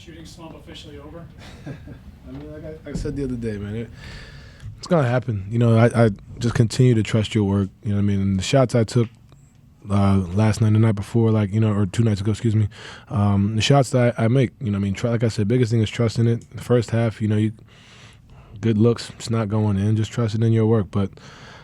shooting slump officially over? I mean, like I said the other day, man, it's going to happen. I just continue to trust your work. You know what I mean? And the shots I took last night, the night before, or 2 nights ago, excuse me, the shots that I make, you know what I mean? Like I said, biggest thing is trusting it. The first half, good looks, it's not going in, just trust it in your work. But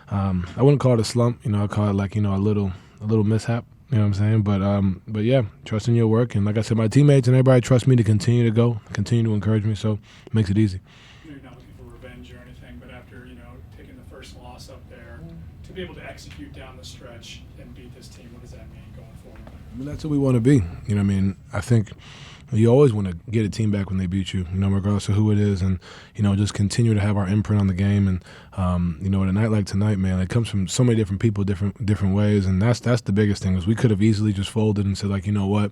I wouldn't call it a slump. I call it a little mishap. You know what I'm saying? But yeah, trust in your work. And like I said, my teammates and everybody trust me to continue to go, continue to encourage me, so it makes it easy. You're not looking for revenge or anything, but after, taking the first loss up there, to be able to execute down the stretch and beat this team, what does that mean going forward? I mean, that's what we want to be. You know what I mean? I think you always want to get a team back when they beat you, regardless of who it is, and, just continue to have our imprint on the game. And, at a night like tonight, man, it comes from so many different people, different ways, and that's the biggest thing is we could have easily just folded and said, you know what,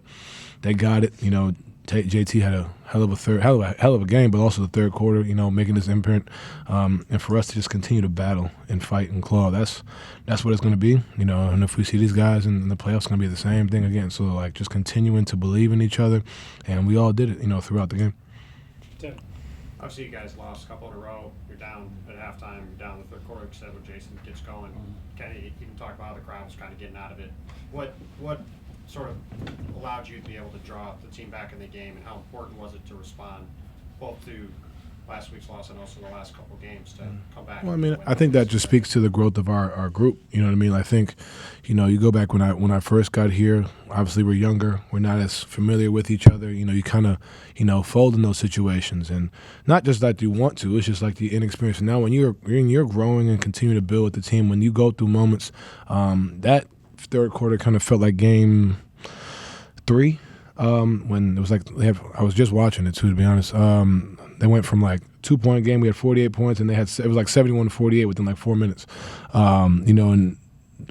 they got it. JT had a hell of a game, but also the third quarter, making his imprint, and for us to just continue to battle and fight and claw, that's what it's going to be, and if we see these guys in the playoffs, it's going to be the same thing again. So just continuing to believe in each other, and we all did it, throughout the game. Tim, obviously you guys lost a couple in a row. You're down at halftime. You're down in the third quarter. Like I said, when Jason gets going, you can talk about how the crowd was kind of getting out of it. What sort of allowed you to be able to draw the team back in the game, and how important was it to respond both to last week's loss and also the last couple of games to come back? Well, I mean, I think that just speaks to the growth of our group. You know what I mean? I think, you go back when I first got here, obviously we're younger, we're not as familiar with each other. You kind of, fold in those situations, and not just that you want to, it's just like the inexperience. And now when you're growing and continue to build with the team, when you go through moments, that third quarter kind of felt like game 3, when it was I was just watching it too, to be honest. They went from 2-point game, we had 48 points, and it was 71-48 within 4 minutes. And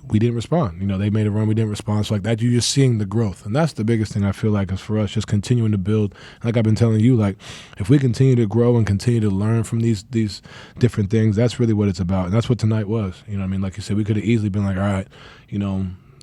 we didn't respond. They made a run, we didn't respond. So that, you're just seeing the growth, and that's the biggest thing I feel like is for us, just continuing to build. Like I've been telling you, if we continue to grow and continue to learn from these different things, that's really what it's about, and that's what tonight was. You know what I mean? Like you said, we could have easily been all right,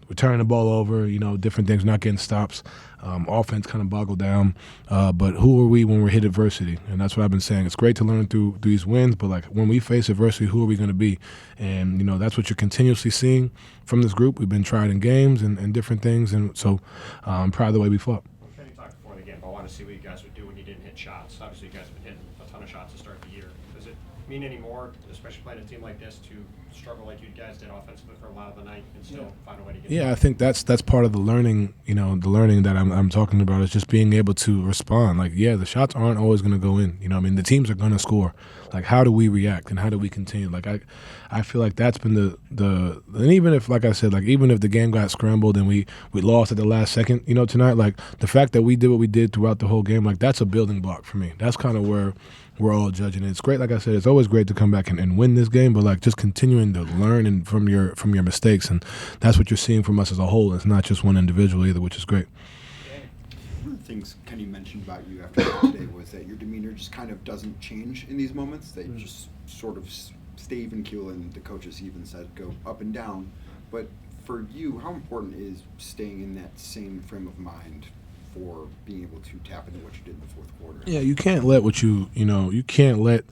we're turning the ball over, different things, not getting stops. Offense kind of boggled down. But who are we when we're hit adversity? And that's what I've been saying. It's great to learn through these wins, but when we face adversity, who are we going to be? And, that's what you're continuously seeing from this group. We've been tried in games and different things, and so I'm proud of the way we fought. Kenny talked before the game, but I want to see what you guys would do when you didn't hit shots. Obviously, you guys have been hitting a ton of shots to start the year. Does it mean any more, especially playing a team like this, to struggle like you guys did offensively for a lot of the night and still find a way to get I think that's part of the learning, the learning that I'm talking about is just being able to respond. The shots aren't always going to go in. The teams are going to score. How do we react and how do we continue? I feel like that's been the and even if, like I said, even if the game got scrambled and we lost at the last second, tonight, the fact that we did what we did throughout the whole game, that's a building block for me. That's kind of where we're all judging it. It's great, like I said, it's always great to come back and win this game, but just continuing to learn and from your mistakes, and that's what you're seeing from us as a whole. It's not just one individual either, which is great. One of the things Kenny mentioned about you after today was that your demeanor just kind of doesn't change in these moments. They just sort of stay even keel, and the coaches even said go up and down. But for you, how important is staying in that same frame of mind for being able to tap into what you did in the fourth quarter? Yeah, you can't let you can't let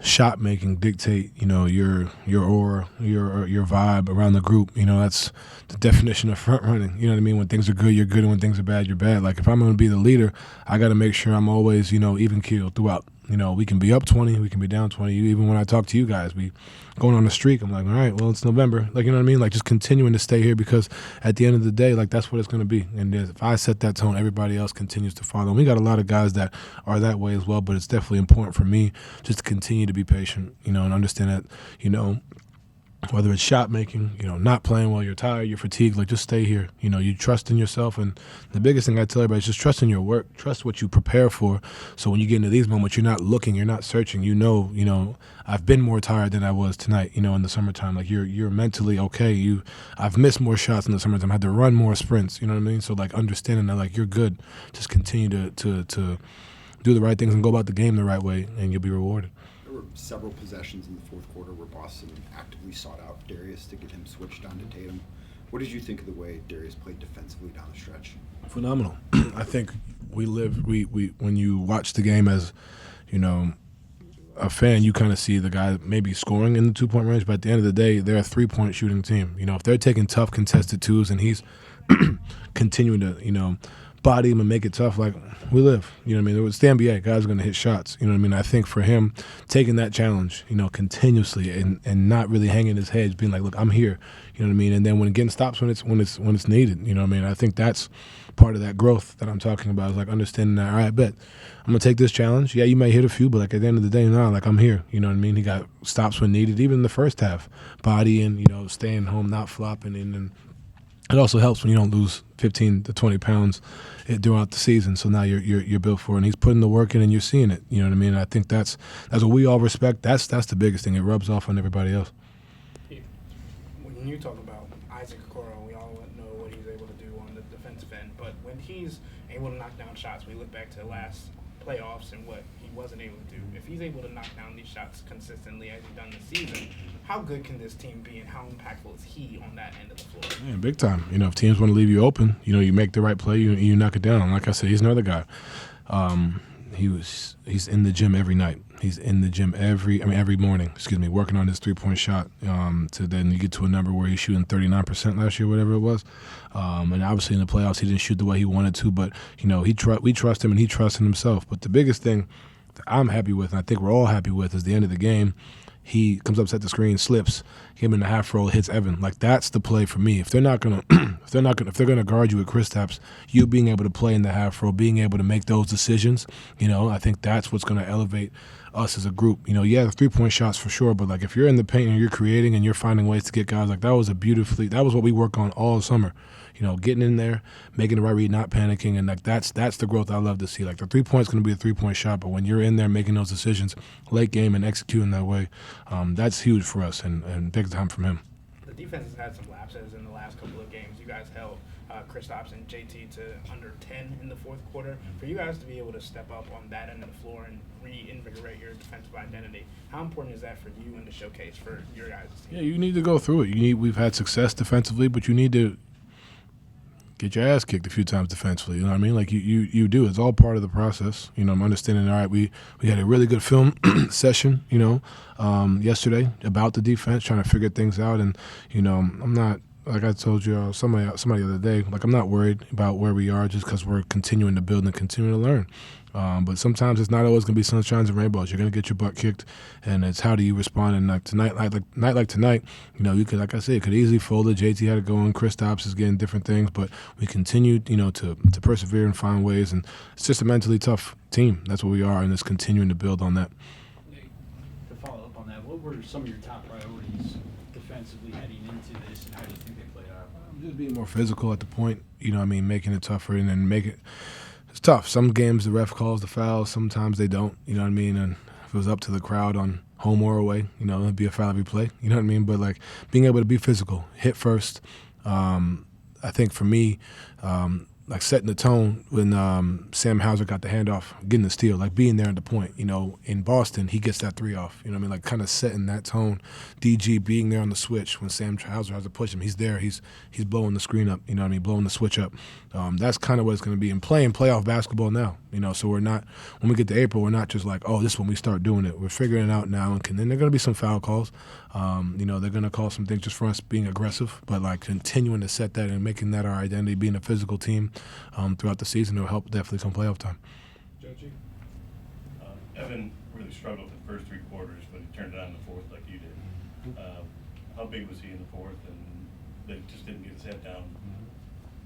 shot making dictate, your aura, your vibe around the group. That's the definition of front running. You know what I mean? When things are good, you're good, and when things are bad, you're bad. If I'm going to be the leader, I got to make sure I'm always, even keeled throughout. We can be up 20, we can be down 20. Even when I talk to you guys, we going on the streak. I'm all right, well, it's November. You know what I mean? Just continuing to stay here, because at the end of the day, that's what it's going to be. And if I set that tone, everybody else continues to follow. And we got a lot of guys that are that way as well, but it's definitely important for me just to continue to be patient, and understand that, whether it's shot making, not playing well, you're tired, you're fatigued, just stay here. You trust in yourself. And the biggest thing I tell everybody is just trust in your work, trust what you prepare for. So when you get into these moments, you're not looking, you're not searching. I've been more tired than I was tonight, in the summertime. You're mentally okay. I've missed more shots in the summertime. I had to run more sprints, you know what I mean? So understanding that you're good, just continue to do the right things and go about the game the right way, and you'll be rewarded. There were several possessions in the fourth quarter where Boston actively sought out Darius to get him switched on to Tatum. What did you think of the way Darius played defensively down the stretch? Phenomenal. I think we live. We when you watch the game as, a fan, you kind of see the guy maybe scoring in the 2-point range, but at the end of the day, they're a 3-point shooting team. If they're taking tough contested twos and he's continuing to, body him and make it tough, like we live. It's the NBA. Guys are going to hit shots. I think for him, taking that challenge, continuously and not really hanging his head, being like, look, I'm here. And then when getting stops when it's needed. I think that's part of that growth that I'm talking about, is like understanding that, all right, bet I'm going to take this challenge. Yeah, you may hit a few, but like at the end of the day, no, like I'm here. He got stops when needed, even in the first half, bodying, staying home, not flopping. And it also helps when you don't lose 15 to 20 pounds throughout the season. So now you're built for it. And he's putting the work in and you're seeing it. And I think that's what we all respect. That's the biggest thing. It rubs off on everybody else. When you talk about Isaac Okoro, we all know what he's able to do on the defensive end. But when he's able to knock down shots, we look back to the last playoffs and what he wasn't able to do. If he's able to knock down these shots consistently as he's done this season, how good can this team be and how impactful is he on that end of the floor? Yeah, big time. If teams want to leave you open, you make the right play, you knock it down. Like I said, he's another guy. He's in the gym every night. He's in the gym every morning, working on his 3-point shot. To then you get to a number where he's shooting 39% last year, whatever it was. And obviously in the playoffs he didn't shoot the way he wanted to, but we trust him and he trusts in himself. But the biggest thing that I'm happy with, and I think we're all happy with, is the end of the game. He comes up, set the screen, slips, him in the half roll, hits Evan. Like that's the play for me. If they're gonna guard you at Kristaps, you being able to play in the half roll, being able to make those decisions, I think that's what's gonna elevate us as a group. The 3-point shots for sure, but like if you're in the paint and you're creating and you're finding ways to get guys, like that was what we work on all summer. Getting in there, making the right read, not panicking, and like that's the growth I love to see. Like the 3-point's going to be a 3-point shot, but when you're in there making those decisions late game and executing that way, that's huge for us and big time from him. The defense has had some lapses in the last couple of games. You guys held Kristaps and JT to under 10 in the fourth quarter. For you guys to be able to step up on that end of the floor and reinvigorate your defensive identity, how important is that for you and the showcase for your guys' team? Yeah, you need to go through it. We've had success defensively, but you need to get your ass kicked a few times defensively. You know what I mean? Like you do. It's all part of the process. I'm understanding. All right, we had a really good film session. Yesterday about the defense, trying to figure things out. And I'm not, like I told you somebody the other day. Like I'm not worried about where we are just because we're continuing to build and continuing to learn. But sometimes it's not always going to be sunshines and rainbows. You're going to get your butt kicked, and it's how do you respond. And like tonight, like tonight, you could, like I said, could easily fold it. JT had it going. Kristaps is getting different things, but we continue, to persevere and find ways. And it's just a mentally tough team. That's what we are, and it's continuing to build on that. To follow up on that, what were some of your top priorities defensively heading into this, and how do you think they played out? Just being more physical at the point. Making it tougher and then make it. It's tough. Some games the ref calls the fouls. Sometimes they don't. And if it was up to the crowd on home or away, it'd be a foul every play. But like being able to be physical, hit first. I think for me, like setting the tone when Sam Hauser got the handoff, getting the steal, like being there at the point. In Boston, he gets that 3 off. Like kind of setting that tone. DG being there on the switch when Sam Hauser has to push him, he's there. He's blowing the screen up. Blowing the switch up. That's kind of what it's going to be. And playing playoff basketball now. So we're not, when we get to April, we're not just like, oh, this is when we start doing it. We're figuring it out now. And then there are going to be some foul calls. They're going to call some things just for us being aggressive, but like continuing to set that and making that our identity, being a physical team throughout the season will help definitely come playoff time. Joji? Evan really struggled the first 3 quarters, but he turned it on in the fourth like you did. How big was he in the fourth, and they just didn't get his head down?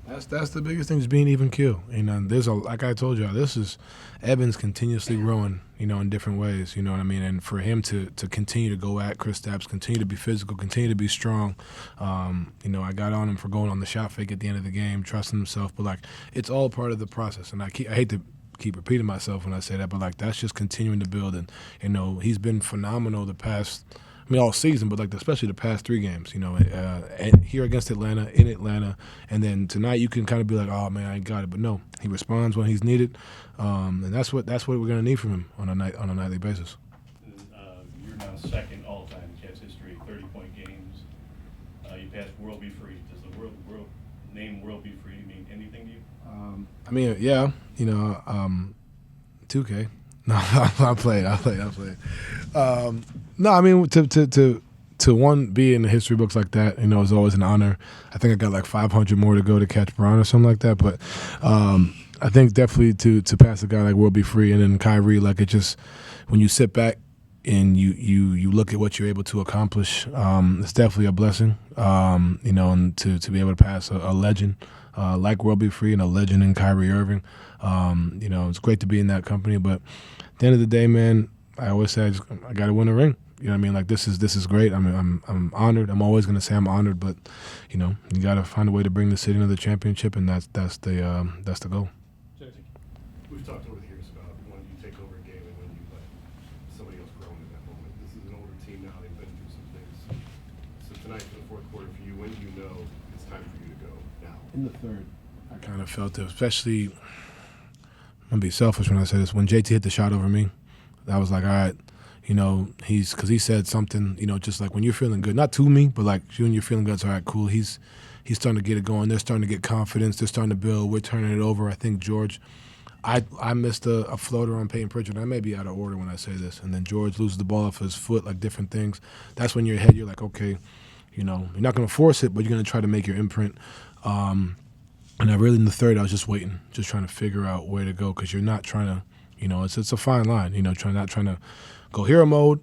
That's the biggest thing, is being even keel. There's like I told you, this is Evan's continuously growing, in different ways. You know what I mean? And for him to continue to go at Kristaps, continue to be physical, continue to be strong. I got on him for going on the shot fake at the end of the game, trusting himself. But like, it's all part of the process. And I hate to keep repeating myself when I say that, but like that's just continuing to build. And he's been phenomenal the past. All season, but like especially the past 3 games, here against Atlanta, in Atlanta, and then tonight you can kind of be like, oh man, I ain't got it, but no, he responds when he's needed, and that's what we're gonna need from him on a nightly basis. You're now second all time in Cavs history, 30-point games. You passed World Be Free. Does the world name World Be Free mean anything to you? I mean, yeah, 2K. No, I played. No, I mean to one be in the history books like that, is always an honor. I think I got like 500 more to go to catch Braun or something like that. But I think definitely to pass a guy like Will Be Free and then Kyrie, like it just when you sit back and you look at what you're able to accomplish, it's definitely a blessing. And to be able to pass a legend like Will Be Free and a legend in Kyrie Irving. It's great to be in that company, but at the end of the day, man, I always say I got to win a ring. You know what I mean? Like this is great. I mean, I'm honored. I'm always going to say I'm honored, but you got to find a way to bring the city to the championship, and that's the goal. We've talked over the years about when you take over a game and when you let somebody else grow in that moment. This is an older team now. They've been through some things. So tonight for the fourth quarter for you, when do you know it's time for you to go now? In the third, I kind of felt it, especially. I'm going to be selfish when I say this. When JT hit the shot over me, I was like, all right, because he said something, just like when you're feeling good, not to me, but like when you're feeling good, it's all right, cool. He's starting to get it going. They're starting to get confidence. They're starting to build. We're turning it over. I think George, I missed a floater on Peyton Pritchard. I may be out of order when I say this. And then George loses the ball off his foot, like different things. That's when your head, you're like, okay, you're not going to force it, but you're going to try to make your imprint. And I really, in the third, I was just waiting, just trying to figure out where to go because you're not trying to, it's a fine line, not trying to go hero mode,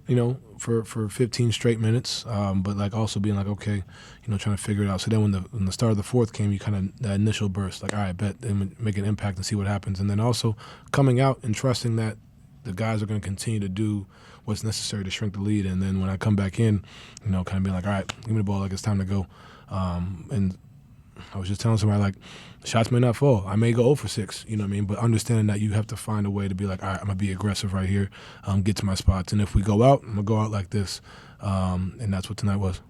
for 15 straight minutes, but like also being like, okay, trying to figure it out. So then when the start of the fourth came, you kind of, that initial burst, like, all right, bet, then make an impact and see what happens. And then also coming out and trusting that the guys are going to continue to do what's necessary to shrink the lead. And then when I come back in, kind of being like, all right, give me the ball, like it's time to go. And I was just telling somebody, like, shots may not fall. I may go 0 for 6, you know what I mean? But understanding that you have to find a way to be like, all right, I'm going to be aggressive right here, get to my spots. And if we go out, I'm going to go out like this. And that's what tonight was.